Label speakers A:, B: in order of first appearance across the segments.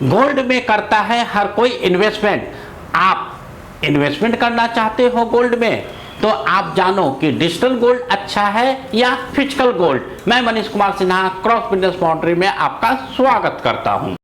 A: Gold में करता है हर कोई इन्वेस्टमेंट। आप इन्वेस्टमेंट करना चाहते हो गोल्ड में, तो आप जानो कि डिजिटल गोल्ड अच्छा है या फिजिकल गोल्ड। मैं Manish Kumar Sinha cross business boundary में आपका स्वागत करता हूं।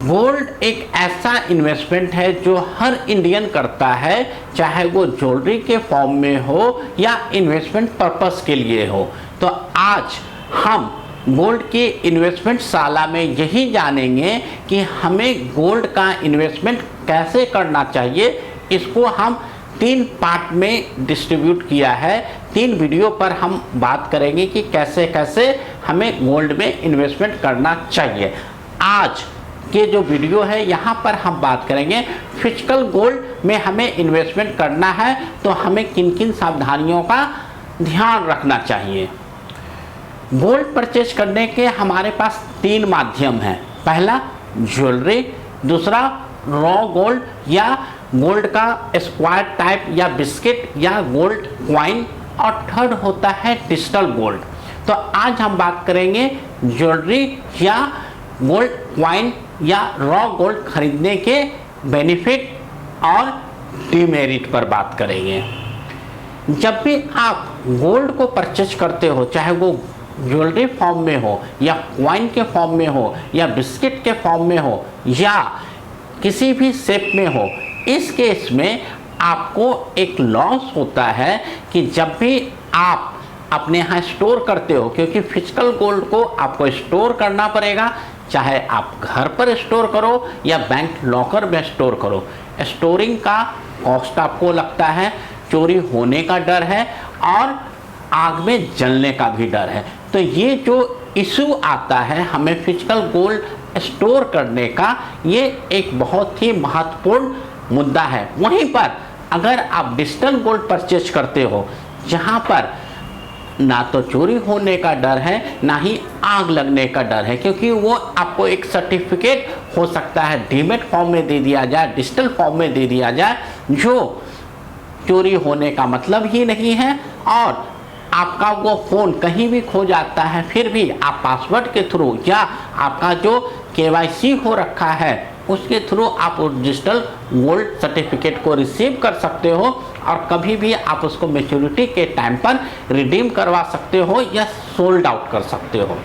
A: गोल्ड एक ऐसा इन्वेस्टमेंट है जो हर इंडियन करता है, चाहे वो ज्वेलरी के फॉर्म में हो या इन्वेस्टमेंट पर्पस के लिए हो। तो आज हम गोल्ड के इन्वेस्टमेंट शाला में यही जानेंगे कि हमें गोल्ड का इन्वेस्टमेंट कैसे करना चाहिए। इसको हम 3 पार्ट में डिस्ट्रीब्यूट किया है। 3 वीडियो पर हम बात करेंगे कि कैसे कैसे हमें गोल्ड में इन्वेस्टमेंट करना चाहिए। आज के जो वीडियो है यहाँ पर हम बात करेंगे फिजिकल गोल्ड में हमें इन्वेस्टमेंट करना है तो हमें किन किन सावधानियों का ध्यान रखना चाहिए। गोल्ड परचेज करने के हमारे पास 3 माध्यम हैं। पहला ज्वेलरी, दूसरा रॉ गोल्ड या गोल्ड का स्क्वायर टाइप या बिस्किट या गोल्ड क्वाइन, और थर्ड होता है डिजिटल गोल्ड। तो आज हम बात करेंगे ज्वेलरी या गोल्ड क्वाइन या रॉ गोल्ड खरीदने के बेनिफिट और डिमेरिट पर बात करेंगे। जब भी आप गोल्ड को परचेज करते हो, चाहे वो ज्वेलरी फॉर्म में हो या क्वाइन के फॉर्म में हो या बिस्किट के फॉर्म में हो या किसी भी शेप में हो, इस केस में आपको एक लॉस होता है कि जब भी आप अपने यहाँ स्टोर करते हो, क्योंकि फिजिकल गोल्ड को आपको स्टोर करना पड़ेगा, चाहे आप घर पर स्टोर करो या बैंक लॉकर में स्टोर करो। स्टोरिंग का कॉस्ट आपको लगता है, चोरी होने का डर है और आग में जलने का भी डर है। तो ये जो इशू आता है हमें फिजिकल गोल्ड स्टोर करने का, ये एक बहुत ही महत्वपूर्ण मुद्दा है। वहीं पर अगर आप डिजिटल गोल्ड परचेज करते हो, जहाँ पर ना तो चोरी होने का डर है ना ही आग लगने का डर है, क्योंकि वो आपको एक सर्टिफिकेट हो सकता है डीमेट फॉर्म में दे दिया जाए, डिजिटल फॉर्म में दे दिया जाए, जो चोरी होने का मतलब ही नहीं है। और आपका वो फ़ोन कहीं भी खो जाता है, फिर भी आप पासवर्ड के थ्रू या आपका जो KYC हो रखा है उसके थ्रू आप उस डिजिटल गोल्ड सर्टिफिकेट को रिसीव कर सकते हो और कभी भी आप उसको मैच्योरिटी के टाइम पर रिडीम करवा सकते हो या सोल्ड आउट कर सकते हो।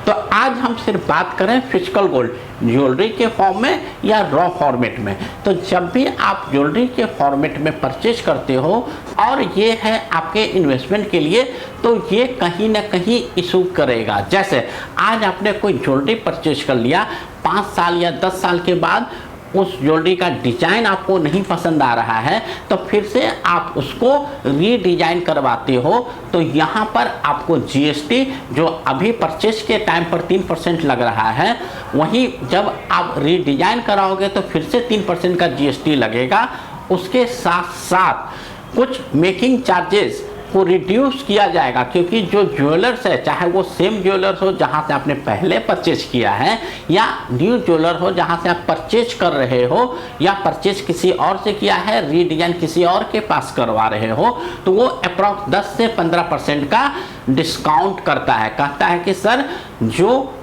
A: तो आज हम सिर्फ बात करें फिजिकल गोल्ड ज्वेलरी के फॉर्म में या रॉ फॉर्मेट में। तो जब भी आप ज्वेलरी के फॉर्मेट में परचेज करते हो और ये है आपके इन्वेस्टमेंट के लिए, तो ये कहीं ना कहीं इशू करेगा। जैसे आज आपने कोई ज्वेलरी परचेज कर लिया, 5 साल या 10 साल के बाद उस ज्वेलरी का डिजाइन आपको नहीं पसंद आ रहा है, तो फिर से आप उसको रीडिजाइन करवाते हो, तो यहाँ पर आपको GST जो अभी परचेज के टाइम पर 3% लग रहा है, वहीं जब आप रीडिजाइन कराओगे तो फिर से 3% का GST लगेगा। उसके साथ साथ कुछ मेकिंग चार्जेस को रिड्यूस किया जाएगा, क्योंकि जो ज्वेलर्स है, चाहे वो सेम ज्वेलर्स हो जहां से आपने पहले परचेज किया है या न्यू ज्वेलर हो जहां से आप परचेज कर रहे हो या परचेज किसी और से किया है, रीडिजाइन किसी और के पास करवा रहे हो, तो वो अप्रॉक्स 10 से 15% का डिस्काउंट करता है। कहता है कि सर जो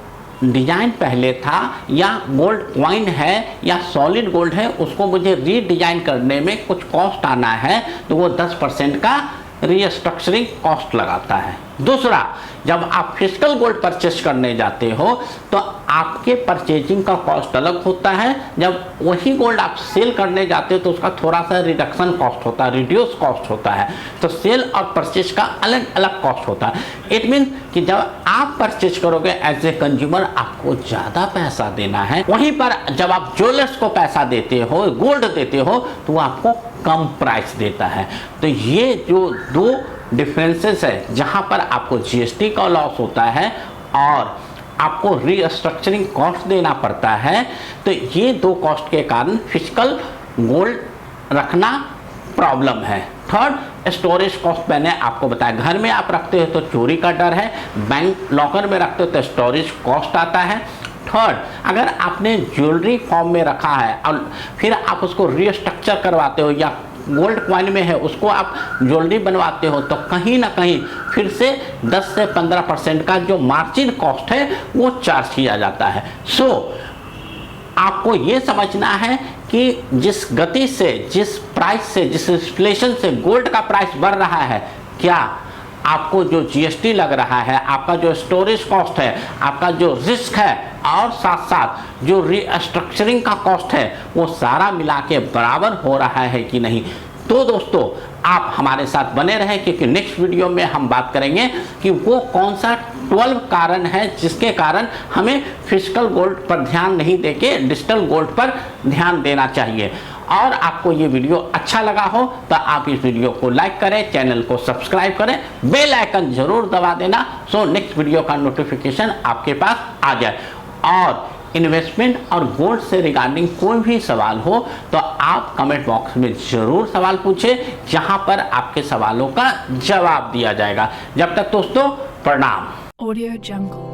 A: डिजाइन पहले था या गोल्ड क्वाइन है या सॉलिड गोल्ड है, उसको मुझे रीडिजाइन करने में कुछ कॉस्ट आना है, तो वो 10% का रीस्ट्रक्चरिंग कॉस्ट लगाता है। दूसरा, जब आप फिजिकल गोल्ड परचेस करने जाते हो तो आपके परचेजिंग का कॉस्ट अलग होता है। जब वही गोल्ड आप सेल करने जाते हो तो उसका थोड़ा सा रिडक्शन कॉस्ट होता है, रिड्यूस कॉस्ट होता है। तो सेल और परचेज का अलग अलग कॉस्ट होता है। इट मीन कि जब आप परचेज करोगे एज ए कंज्यूमर आपको ज़्यादा पैसा देना है, वहीं पर जब आप ज्वेलर्स को पैसा देते हो, गोल्ड देते हो, तो वो आपको कम प्राइस देता है। तो ये जो 2 डिफरेंसेस है जहां पर आपको GST का लॉस होता है और आपको रीस्ट्रक्चरिंग कॉस्ट देना पड़ता है, तो ये 2 कॉस्ट के कारण फिजिकल गोल्ड रखना प्रॉब्लम है। थर्ड, स्टोरेज कॉस्ट मैंने आपको बताया, घर में आप रखते हो तो चोरी का डर है, बैंक लॉकर में रखते हो तो स्टोरेज कॉस्ट आता है। थर्ड, अगर आपने ज्वेलरी फॉर्म में रखा है और फिर आप उसको रीस्ट्रक्चर करवाते हो या गोल्ड कॉइन में है उसको आप ज्वेलरी बनवाते हो तो कहीं ना कहीं फिर से 10 से 15% का जो मार्जिन कॉस्ट है वो चार्ज किया जाता है। सो आपको ये समझना है कि जिस गति से, जिस प्राइस से, जिस इन्फ्लेशन से गोल्ड का प्राइस बढ़ रहा है, क्या आपको जो जीएसटी लग रहा है, आपका जो स्टोरेज कॉस्ट है, आपका जो रिस्क है और साथ साथ जो रीस्ट्रक्चरिंग का कॉस्ट है वो सारा मिला के बराबर हो रहा है कि नहीं। तो दोस्तों आप हमारे साथ बने रहें क्योंकि नेक्स्ट वीडियो में हम बात करेंगे कि वो कौन सा 12 कारण है जिसके कारण हमें फिजिकल गोल्ड पर ध्यान नहीं देके डिजिटल गोल्ड पर ध्यान देना चाहिए। और आपको ये वीडियो अच्छा लगा हो तो आप इस वीडियो को लाइक करें, चैनल को सब्सक्राइब करें, बेल आइकन जरूर दबा देना सो नेक्स्ट वीडियो का नोटिफिकेशन आपके पास आ जाए। और इन्वेस्टमेंट और गोल्ड से रिगार्डिंग कोई भी सवाल हो तो आप कमेंट बॉक्स में जरूर सवाल पूछें, जहां पर आपके सवालों का जवाब दिया जाएगा। जब तक दोस्तों प्रणाम।
B: Audio Jungle।